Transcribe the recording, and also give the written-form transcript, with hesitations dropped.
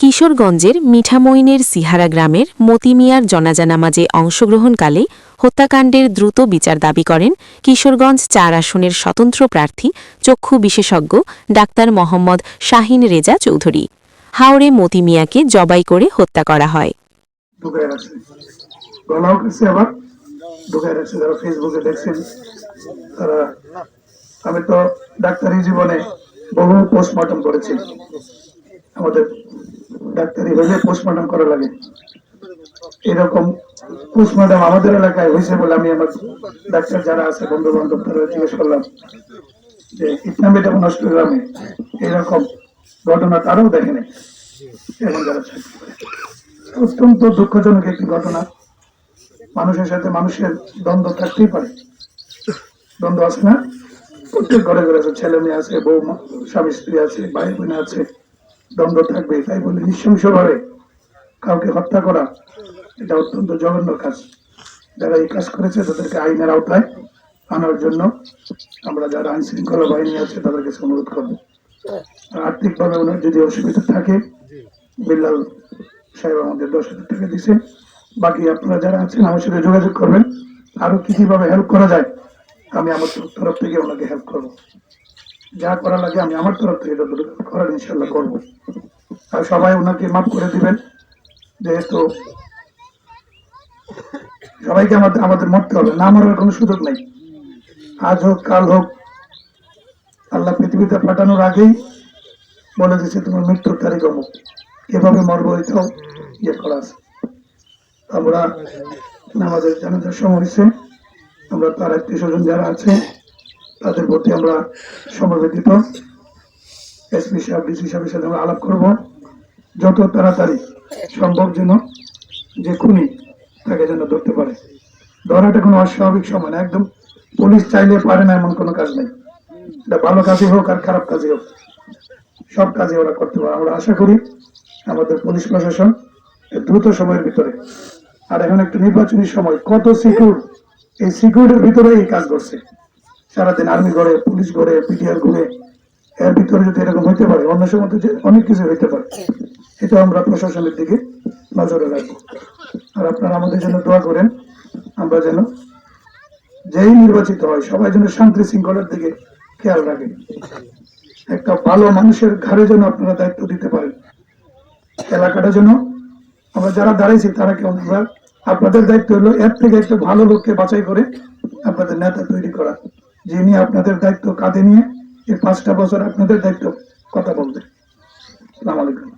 কিশোরগঞ্জের মিঠামইনের সিহারা গ্রামের মতি মিয়ার জানাজা নামাজে অংশগ্রহণকালে হত্যাকাণ্ডের দ্রুত বিচার দাবি করেন কিশোরগঞ্জ ৪ আসনের স্বতন্ত্র প্রার্থী চক্ষু বিশেষজ্ঞ ডাক্তার মোহাম্মদ শাহিন রেজা চৌধুরী। হাওড়ে মতি মিয়াকে জবাই করে হত্যা করা হয়। আমি তো ডাক্তারি জীবনে বহু পোস্টমর্টম করেছি। আমাদের ডাক্তারি হইলে পোস্টমর্টম করা লাগে, এরকম পোস্টমর্টম আমাদের এলাকায় হয়েছে বলে আমি আমার ডাক্তার যারা আছে বন্ধু বান্ধব তারা জিজ্ঞেস করলাম যে ইসলামীটা নষ্ট গ্রামে এরকম ঘটনা তারাও দেখে নেই। এবং যারা অত্যন্ত দুঃখজনক একটি ঘটনা। মানুষের সাথে মানুষের দ্বন্দ্ব থাকতেই পারে, দ্বন্দ্ব আছে না? প্রত্যেক ঘরে ঘরে আছে, ছেলে মেয়ে আছে, বউ স্বামী স্ত্রী আছে, ভাই বোন আছে, দ্বন্দ্ব থাকবে। তাই বলে নৃশংস ভাবে কাউকে হত্যা করা এটা অত্যন্ত জঘন্য কাজ। যারা এই কাজ করেছে তাদেরকে আইনের আওতায় আনার জন্য আমরা যারা আইন শৃঙ্খলা বাহিনী আছে তাদের কাছে অনুরোধ করবো। আর্থিক ভাবে ওনার যদি অসুবিধা থাকে, বিল্লাল সাহেব আমাদের 10,000 টাকা দিচ্ছে, বাকি আপনারা যারা আছেন আমার সাথে যোগাযোগ করবেন, আরো কিভাবে হেল্প করা যায় আমি আমার তরফ থেকে ওনাকে হেল্প করবো। যা করা লাগে আমি আমার তরফ থেকে করার ইনশাল্লাহ করবো। আর সবাই ওনাকে মাফ করে দিবেন, যেহেতু সবাইকে আমাদের মরতে হবে, না মরার কোনো সুযোগ নেই। আজ হোক কাল হোক, আল্লাহ পৃথিবীতে পাঠানোর আগেই বলে দিচ্ছে তোমার মৃত্যুর তারিখ অমুক, এভাবে মরবো, এটাও ইয়ে করা আছে। আমরা আমাদের জানাজার সময় হয়েছে, আমরা তার আত্মীয় স্বজন যারা আছে তাদের প্রতি আমরা সমবেদিত। এসপি সাহেব, ডিসি সাহেবের সাথে আমরা আলাপ করবো, যত তাড়াতাড়ি সম্ভব যেন যে খুনি তাকে যেন ধরতে পারে। ধরাটা কোনো অস্বাভাবিক সময় না, একদম পুলিশ চাইলে পারে না এমন কোনো কাজ নেই। এটা ভালো কাজে হোক আর খারাপ কাজে হোক, সব কাজে ওরা করতে পারে। আমরা আশা করি আমাদের পুলিশ প্রশাসন দ্রুত সময়ের ভিতরে, আর এখন একটু নির্বাচনী সময়, কত সিকিউর, এই সিকিউরিটির ভিতরে এই কাজ করছে সারাদিন, আর্মি ঘরে, পুলিশ ঘরে, পিটিআর ঘুরে, এর ভিতরে যদি এরকম হইতে পারে, অন্য সময় যে অনেক কিছু হইতে পারে। এটা আমরা প্রশাসনের দিকে নজরে রাখবো। আর আপনারা আমাদের জন্য দোয়া করেন, আমরা যেন যেই নির্বাচিত হয় সবাই যেন শান্তি শৃঙ্খলার দিকে খেয়াল রাখে। একটা ভালো মানুষের ঘাড়ে যেন আপনারা দায়িত্ব দিতে পারেন, এলাকাটা যেন আমরা যারা দাঁড়াইছি তারা কেউ, আপনাদের দায়িত্ব হলো এর থেকে একটা ভালো লোককে বাছাই করে আপনাদের নেতা তৈরি করা, যিনি আপনাদের দায়িত্ব কাঁধে নিয়ে এই 5টা বছর আপনাদের দায়িত্ব কথা বলবেন। আসসালামু আলাইকুম।